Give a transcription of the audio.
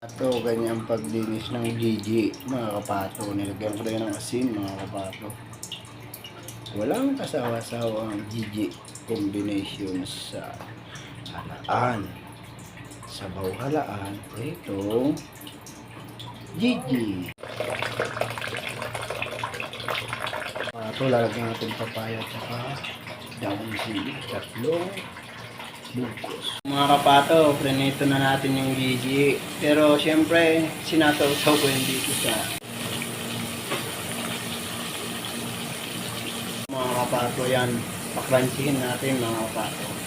Ito, ganyang paglinis ng Gigi, mga kapato. Nilagyan ko rin ng asin, mga kapato. Walang kasawa-sawa ang Gigi combination sa halaan. Sabaw halaan. Ito, Gigi. Pato, lalagyan natin papaya at saka dahon sili. Tatlong bugos. Mga kapato, prinito na natin yung Gigi. Pero syempre, sinasaw-saw ko yung dito sa mga kapato yan. Pakranchihin natin mga kapato.